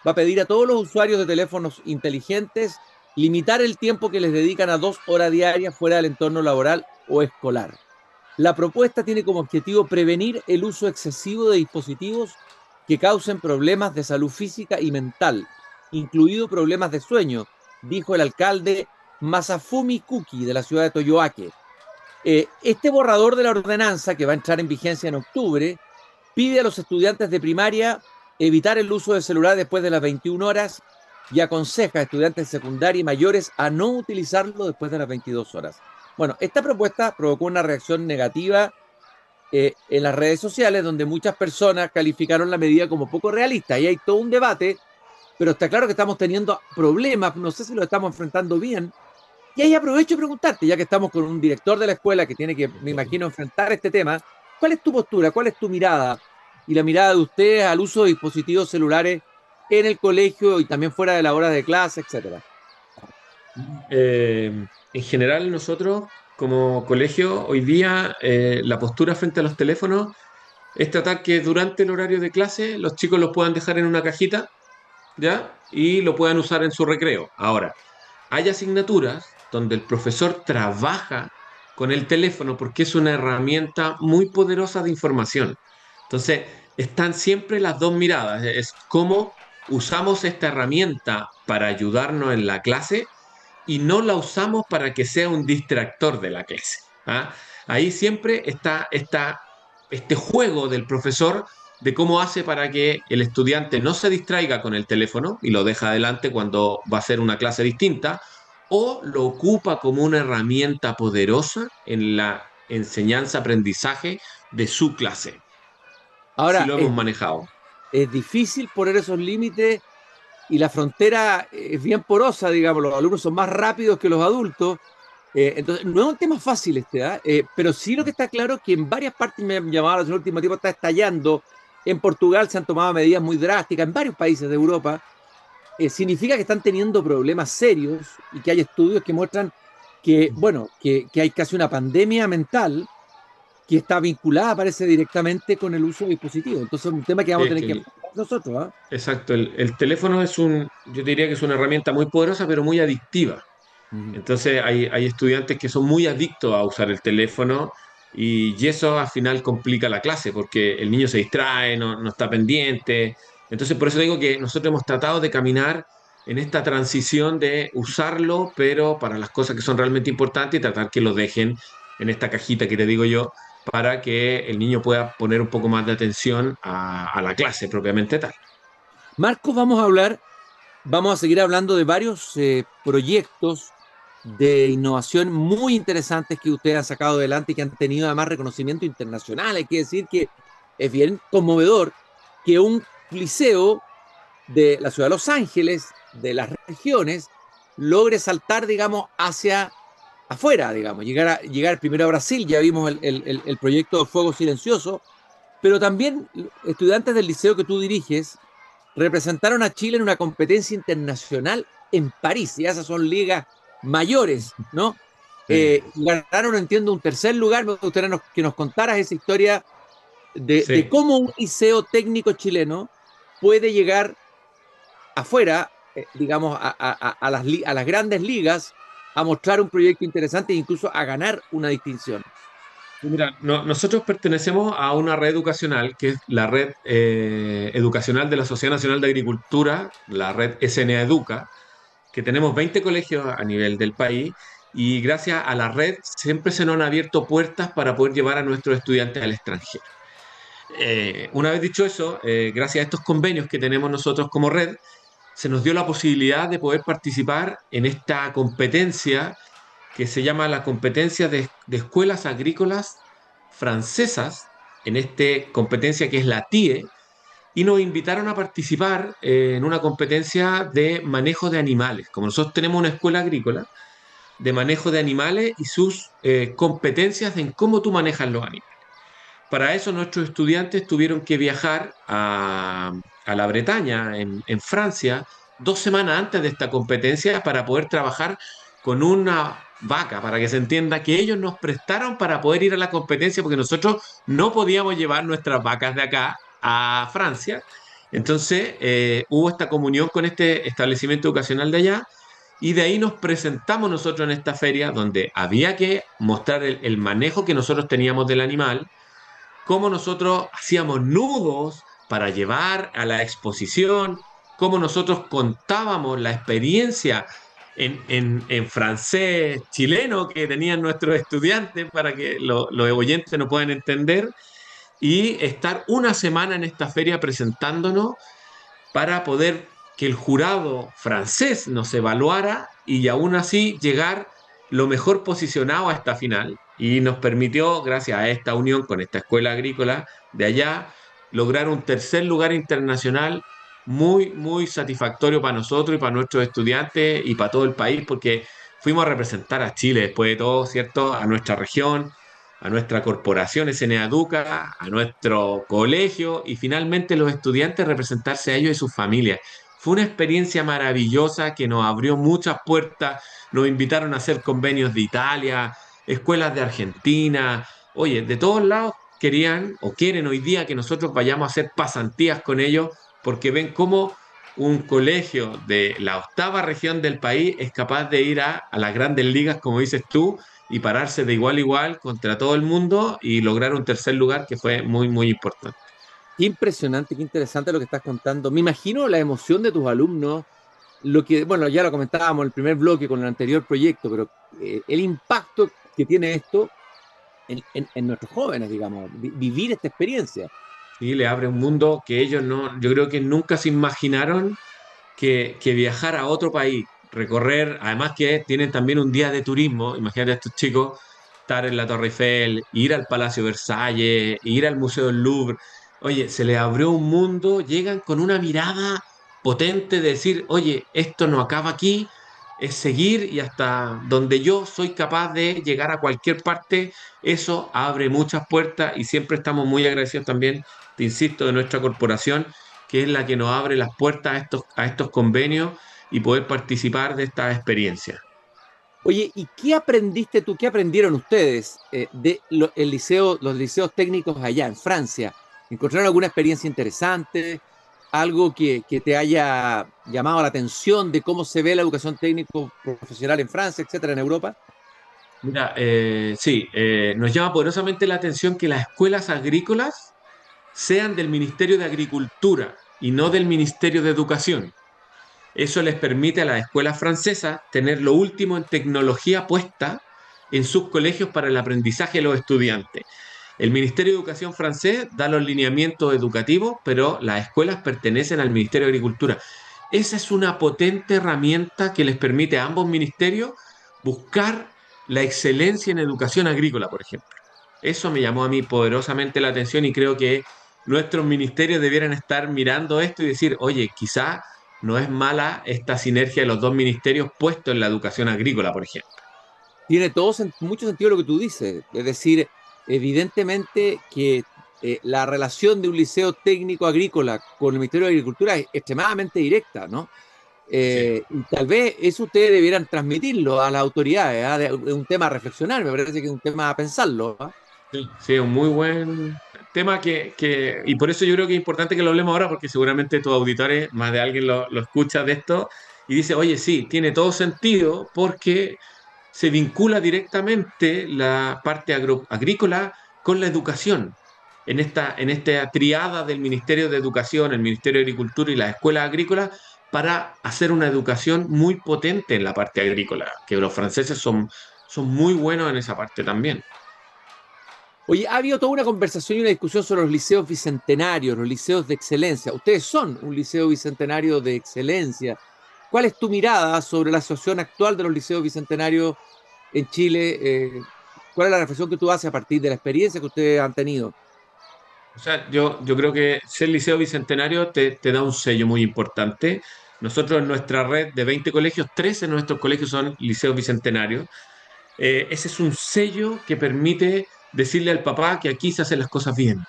Speaker 2: va a pedir a todos los usuarios de teléfonos inteligentes limitar el tiempo que les dedican a 2 horas diarias fuera del entorno laboral o escolar. La propuesta tiene como objetivo prevenir el uso excesivo de dispositivos que causen problemas de salud física y mental, incluidos problemas de sueño, dijo el alcalde Masafumi Kuki de la ciudad de Toyoake. Este borrador de la ordenanza, que va a entrar en vigencia en octubre, pide a los estudiantes de primaria evitar el uso de celular después de las 21 horas y aconseja a estudiantes de secundaria y mayores a no utilizarlo después de las 22 horas. Bueno, esta propuesta provocó una reacción negativa en las redes sociales, donde muchas personas calificaron la medida como poco realista. Y hay todo un debate, pero está claro que estamos teniendo problemas, no sé si lo estamos enfrentando bien. Y ahí aprovecho de preguntarte, ya que estamos con un director de la escuela que tiene que, me imagino, enfrentar este tema, ¿cuál es tu postura, cuál es tu mirada y la mirada de ustedes al uso de dispositivos celulares en el colegio y también fuera de la hora de clase, etcétera?
Speaker 4: En general, nosotros como colegio, hoy día la postura frente a los teléfonos es tratar que durante el horario de clase los chicos los puedan dejar en una cajita, ¿ya? Y lo puedan usar en su recreo. Ahora, hay asignaturas donde el profesor trabaja con el teléfono porque es una herramienta muy poderosa de información. Entonces, están siempre las dos miradas. Es cómo usamos esta herramienta para ayudarnos en la clase y no la usamos para que sea un distractor de la clase. ¿Ah? Ahí siempre está este juego del profesor de cómo hace para que el estudiante no se distraiga con el teléfono y lo deja adelante cuando va a ser una clase distinta, o lo ocupa como una herramienta poderosa en la enseñanza-aprendizaje de su clase. Si
Speaker 2: Ahora,
Speaker 4: lo hemos manejado.
Speaker 2: es difícil poner esos límites y la frontera es bien porosa, digamos, los alumnos son más rápidos que los adultos. Entonces, no es un tema fácil pero sí lo que está claro es que en varias partes, me han llamado en el último tiempo, está estallando. En Portugal se han tomado medidas muy drásticas, en varios países de Europa. Significa que están teniendo problemas serios y que hay estudios que muestran que, bueno, que hay casi una pandemia mental que está vinculada, parece, directamente con el uso de dispositivos. Entonces es un tema que vamos a tener que enfrentar nosotros.
Speaker 4: Exacto, el teléfono yo diría que es una herramienta muy poderosa, pero muy adictiva.
Speaker 2: Uh-huh.
Speaker 4: Entonces hay estudiantes que son muy adictos a usar el teléfono y eso al final complica la clase porque el niño se distrae, no está pendiente. Entonces por eso digo que nosotros hemos tratado de caminar en esta transición de usarlo, pero para las cosas que son realmente importantes y tratar que lo dejen en esta cajita que te digo yo para que el niño pueda poner un poco más de atención a la clase propiamente tal.
Speaker 2: Marcos, vamos a seguir hablando de varios proyectos de innovación muy interesantes que ustedes han sacado adelante y que han tenido además reconocimiento internacional. Hay que decir que es bien conmovedor que un liceo de la ciudad de Los Ángeles, de las regiones, logre saltar, digamos, hacia afuera, digamos, llegar primero a Brasil. Ya vimos el proyecto de Fuego Silencioso, pero también estudiantes del liceo que tú diriges representaron a Chile en una competencia internacional en París, y esas son ligas mayores, ¿no?
Speaker 4: Sí,
Speaker 2: Ganaron, entiendo, un tercer lugar. Me gustaría que nos contaras esa historia de
Speaker 4: sí.
Speaker 2: cómo un liceo técnico chileno puede llegar afuera, digamos, a las grandes ligas, a mostrar un proyecto interesante e incluso a ganar una distinción.
Speaker 4: Mira, nosotros pertenecemos a una red educacional, que es la red educacional de la Sociedad Nacional de Agricultura, la red SNA Educa, que tenemos 20 colegios a nivel del país y gracias a la red siempre se nos han abierto puertas para poder llevar a nuestros estudiantes al extranjero. Una vez dicho eso, gracias a estos convenios que tenemos nosotros como red, se nos dio la posibilidad de poder participar en esta competencia que se llama la competencia de escuelas agrícolas francesas, en esta competencia que es la TIE, y nos invitaron a participar en una competencia de manejo de animales. Como nosotros tenemos una escuela agrícola de manejo de animales y sus competencias en cómo tú manejas los animales. Para eso nuestros estudiantes tuvieron que viajar a la Bretaña, en Francia, 2 semanas antes de esta competencia para poder trabajar con una vaca, para que se entienda que ellos nos prestaron para poder ir a la competencia porque nosotros no podíamos llevar nuestras vacas de acá a Francia. Entonces hubo esta comunión con este establecimiento educacional de allá y de ahí nos presentamos nosotros en esta feria donde había que mostrar el manejo que nosotros teníamos del animal, cómo nosotros hacíamos nudos para llevar a la exposición, cómo nosotros contábamos la experiencia en francés chileno que tenían nuestros estudiantes para que los oyentes nos puedan entender y estar una semana en esta feria presentándonos para poder que el jurado francés nos evaluara y aún así llegar lo mejor posicionado a esta final. Y nos permitió, gracias a esta unión con esta escuela agrícola de allá, lograr un tercer lugar internacional muy, muy satisfactorio para nosotros y para nuestros estudiantes y para todo el país, porque fuimos a representar a Chile después de todo, ¿cierto? A nuestra región, a nuestra corporación SNA Educa, a nuestro colegio y finalmente los estudiantes representarse a ellos y sus familias. Fue una experiencia maravillosa que nos abrió muchas puertas, nos invitaron a hacer convenios de Italia, escuelas de Argentina, oye, de todos lados querían o quieren hoy día que nosotros vayamos a hacer pasantías con ellos porque ven cómo un colegio de la octava región del país es capaz de ir a las grandes ligas, como dices tú, y pararse de igual a igual contra todo el mundo y lograr un tercer lugar que fue muy, muy importante.
Speaker 2: Qué impresionante, qué interesante lo que estás contando. Me imagino la emoción de tus alumnos, lo que, bueno, ya lo comentábamos en el primer bloque con el anterior proyecto, pero el impacto que tiene esto en nuestros jóvenes, digamos, vivir esta experiencia.
Speaker 4: Y le abre un mundo que ellos no, yo creo que nunca se imaginaron que viajar a otro país, recorrer, además que tienen también un día de turismo, imagínate a estos chicos estar en la Torre Eiffel, ir al Palacio Versalles, ir al Museo del Louvre. Oye, se les abrió un mundo, llegan con una mirada potente de decir, oye, esto no acaba aquí, es seguir y hasta donde yo soy capaz de llegar a cualquier parte, eso abre muchas puertas y siempre estamos muy agradecidos también, te insisto, de nuestra corporación que es la que nos abre las puertas a estos convenios y poder participar de esta experiencia.
Speaker 2: Oye, ¿y qué aprendiste tú, qué aprendieron ustedes el liceo, los liceos técnicos allá en Francia? ¿Encontraron alguna experiencia interesante? ¿Algo que te haya llamado la atención de cómo se ve la educación técnico profesional en Francia, etcétera, en Europa?
Speaker 4: Mira, sí, nos llama poderosamente la atención que las escuelas agrícolas sean del Ministerio de Agricultura y no del Ministerio de Educación. Eso les permite a las escuelas francesas tener lo último en tecnología puesta en sus colegios para el aprendizaje de los estudiantes. El Ministerio de Educación francés da los lineamientos educativos, pero las escuelas pertenecen al Ministerio de Agricultura. Esa es una potente herramienta que les permite a ambos ministerios buscar la excelencia en educación agrícola, por ejemplo. Eso me llamó a mí poderosamente la atención y creo que nuestros ministerios debieran estar mirando esto y decir, oye, quizá no es mala esta sinergia de los dos ministerios puestos en la educación agrícola, por ejemplo.
Speaker 2: Tiene mucho sentido lo que tú dices. Es decir, evidentemente que la relación de un liceo técnico agrícola con el Ministerio de Agricultura es extremadamente directa, ¿no? Y tal vez eso ustedes debieran transmitirlo a las autoridades, ¿ah? Es un tema a reflexionar, me parece que es un tema a pensarlo, ¿ah?
Speaker 4: Sí, sí, es un muy buen tema y por eso yo creo que es importante que lo hablemos ahora, porque seguramente tus auditores, más de alguien lo escucha de esto y dice, oye, sí, tiene todo sentido porque se vincula directamente la parte agrícola con la educación. En esta triada del Ministerio de Educación, el Ministerio de Agricultura y las escuelas agrícolas, para hacer una educación muy potente en la parte agrícola, que los franceses son muy buenos en esa parte también.
Speaker 2: Oye, ha habido toda una conversación y una discusión sobre los liceos bicentenarios, los liceos de excelencia. Ustedes son un liceo bicentenario de excelencia. ¿Cuál es tu mirada sobre la situación actual de los liceos bicentenarios en Chile? ¿Cuál es la reflexión que tú haces a partir de la experiencia que ustedes han tenido?
Speaker 4: O sea, yo creo que ser Liceo Bicentenario te da un sello muy importante. Nosotros en nuestra red de 20 colegios, 13 de nuestros colegios son liceos bicentenarios. Ese es un sello que permite decirle al papá que aquí se hacen las cosas bien,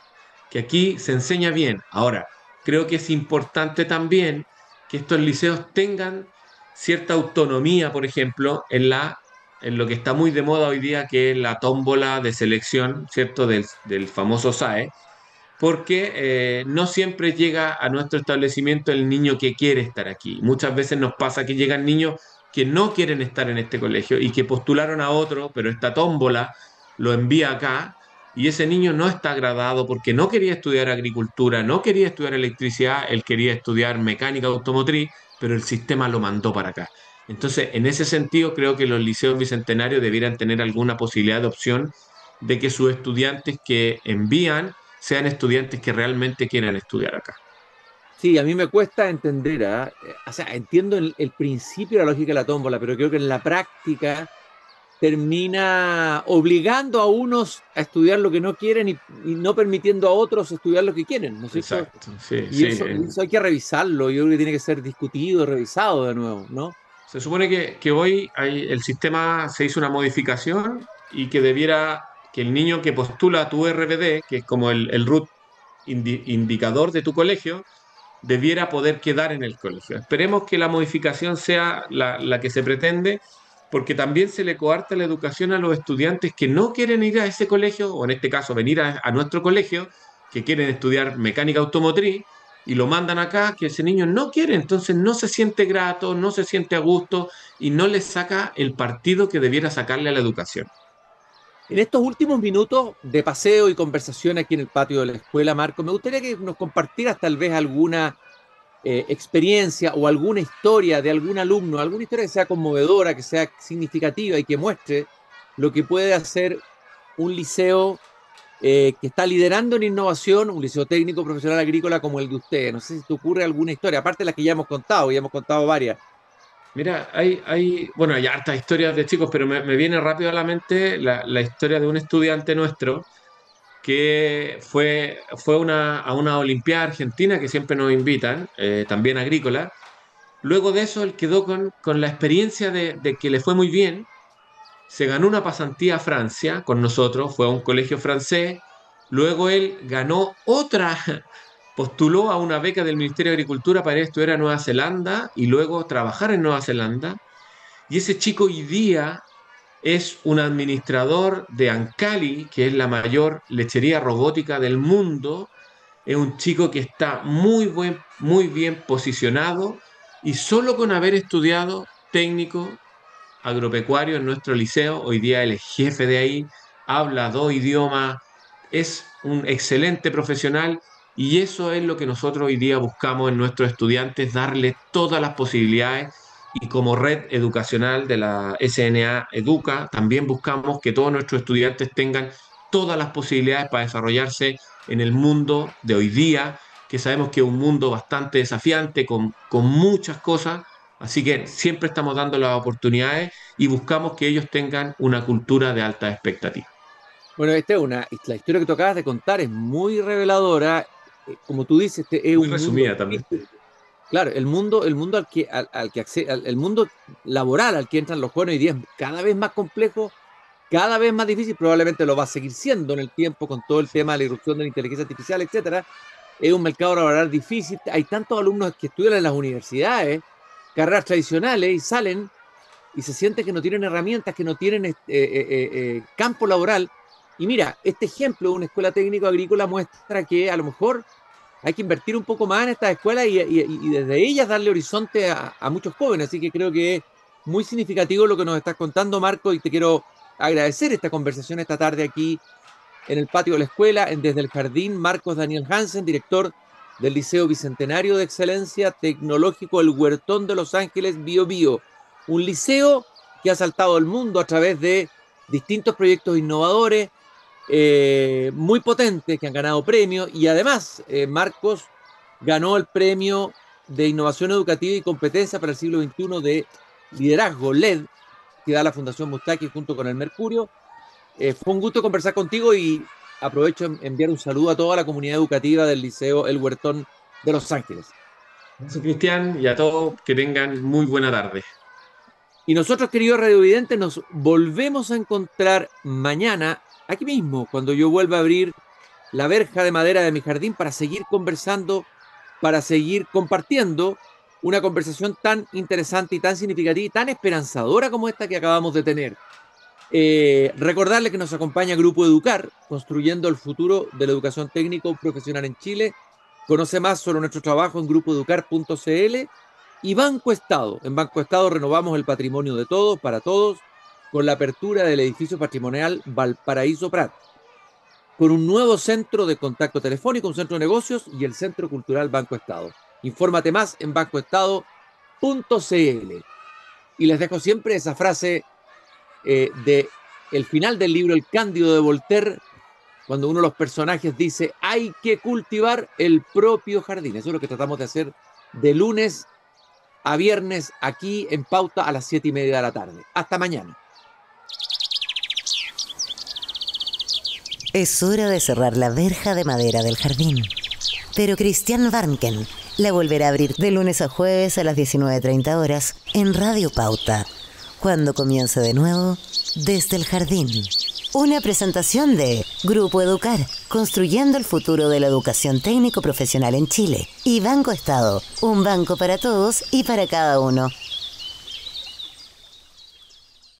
Speaker 4: que aquí se enseña bien. Ahora, creo que es importante también que estos liceos tengan cierta autonomía, por ejemplo, en lo que está muy de moda hoy día, que es la tómbola de selección, ¿cierto? Del famoso SAE, porque no siempre llega a nuestro establecimiento el niño que quiere estar aquí. Muchas veces nos pasa que llegan niños que no quieren estar en este colegio y que postularon a otro, pero esta tómbola lo envía acá y ese niño no está agradado porque no quería estudiar agricultura, no quería estudiar electricidad, él quería estudiar mecánica automotriz, pero el sistema lo mandó para acá. Entonces, en ese sentido, creo que los liceos bicentenarios debieran tener alguna posibilidad de opción de que sus estudiantes que envían sean estudiantes que realmente quieran estudiar acá.
Speaker 2: Sí, a mí me cuesta entender, ¿ah? O sea, entiendo el principio, la lógica de la tómbola, pero creo que en la práctica termina obligando a unos a estudiar lo que no quieren y no permitiendo a otros estudiar lo que quieren, ¿no es cierto?
Speaker 4: Exacto, sí,
Speaker 2: Y
Speaker 4: sí.
Speaker 2: eso hay que revisarlo, yo creo que tiene que ser discutido, revisado de nuevo, ¿no?
Speaker 4: Se supone que hoy el sistema se hizo una modificación y que debiera, que el niño que postula a tu RBD, que es como el root indicador de tu colegio, debiera poder quedar en el colegio. Esperemos que la modificación sea la que se pretende, porque también se le coarta la educación a los estudiantes que no quieren ir a ese colegio, o en este caso venir a nuestro colegio, que quieren estudiar mecánica automotriz, y lo mandan acá, que ese niño no quiere, entonces no se siente grato, no se siente a gusto y no le saca el partido que debiera sacarle a la educación.
Speaker 2: En estos últimos minutos de paseo y conversación aquí en el patio de la escuela, Marco, me gustaría que nos compartieras tal vez alguna experiencia o alguna historia de algún alumno, alguna historia que sea conmovedora, que sea significativa y que muestre lo que puede hacer un liceo que está liderando en innovación, un liceo técnico profesional agrícola como el de ustedes. No sé si te ocurre alguna historia, aparte de las que ya hemos contado varias.
Speaker 4: Mira, bueno, hay hartas historias de chicos, pero me viene rápido a la mente la historia de un estudiante nuestro que fue a una Olimpiada Argentina que siempre nos invitan, también agrícola. Luego de eso, él quedó con la experiencia de que le fue muy bien, se ganó una pasantía a Francia con nosotros, fue a un colegio francés, luego él ganó otra, postuló a una beca del Ministerio de Agricultura para ir a estudiar a Nueva Zelanda y luego trabajar en Nueva Zelanda. Y ese chico hoy día es un administrador de Ancali, que es la mayor lechería robótica del mundo. Es un chico que está muy bien posicionado y solo con haber estudiado técnico agropecuario en nuestro liceo, hoy día él es jefe de ahí, habla dos idiomas, es un excelente profesional y eso es lo que nosotros hoy día buscamos en nuestros estudiantes, darle todas las posibilidades y como red educacional de la SNA Educa, también buscamos que todos nuestros estudiantes tengan todas las posibilidades para desarrollarse en el mundo de hoy día, que sabemos que es un mundo bastante desafiante, con muchas cosas, así que siempre estamos dando las oportunidades y buscamos que ellos tengan una cultura de alta expectativa.
Speaker 2: Bueno, la historia que tú acabas de contar es muy reveladora. Como tú dices, este es
Speaker 4: Muy
Speaker 2: un mundo
Speaker 4: resumida también.
Speaker 2: difícil. Claro, el mundo al que el mundo laboral al que entran los jóvenes hoy día es cada vez más complejo, cada vez más difícil, probablemente lo va a seguir siendo en el tiempo con todo el
Speaker 4: Sí,
Speaker 2: tema de la irrupción de la inteligencia artificial, etcétera. Es un mercado laboral difícil. Hay tantos alumnos que estudian en las universidades carreras tradicionales y salen y se sienten que no tienen herramientas, que no tienen campo laboral. Y mira, este ejemplo de una escuela técnico agrícola muestra que a lo mejor hay que invertir un poco más en estas escuelas y desde ellas darle horizonte a muchos jóvenes. Así que creo que es muy significativo lo que nos estás contando, Marco, y te quiero agradecer esta conversación esta tarde aquí en el patio de la escuela, desde el jardín Marcos Daniel Hansen, director del Liceo Bicentenario de Excelencia Tecnológico El Huertón de Los Ángeles, Bio Bio. Un liceo que ha saltado el mundo a través de distintos proyectos innovadores, muy potentes, que han ganado premios, y además Marcos ganó el premio de Innovación Educativa y Competencia para el siglo XXI de Liderazgo LED, que da la Fundación Mustaki junto con el Mercurio. Fue un gusto conversar contigo y aprovecho en enviar un saludo a toda la comunidad educativa del Liceo El Huertón de Los Ángeles.
Speaker 4: Gracias, Cristian, y a todos que tengan muy buena tarde.
Speaker 2: Y nosotros, queridos radiovidentes, nos volvemos a encontrar mañana, aquí mismo, cuando yo vuelva a abrir la verja de madera de mi jardín para seguir conversando, para seguir compartiendo una conversación tan interesante y tan significativa y tan esperanzadora como esta que acabamos de tener. Recordarle que nos acompaña Grupo Educar, construyendo el futuro de la educación técnico profesional en Chile. Conoce más sobre nuestro trabajo en grupoeducar.cl. Y Banco Estado. En Banco Estado renovamos el patrimonio de todos, para todos, con la apertura del edificio patrimonial Valparaíso Prat, con un nuevo centro de contacto telefónico, un centro de negocios y el Centro Cultural Banco Estado. Infórmate más en bancoestado.cl. Y les dejo siempre esa frase de el final del libro El Cándido de Voltaire, cuando uno de los personajes dice: hay que cultivar el propio jardín. Eso es lo que tratamos de hacer de lunes a viernes aquí en Pauta a las 7:30 de la tarde. Hasta mañana.
Speaker 1: Es hora de cerrar la verja de madera del jardín. Pero Cristian Warnken la volverá a abrir de lunes a jueves a las 19:30 horas en Radio Pauta, cuando comience de nuevo desde el jardín. Una presentación de Grupo Educar, construyendo el futuro de la educación técnico profesional en Chile. Y Banco Estado, un banco para todos y para cada uno.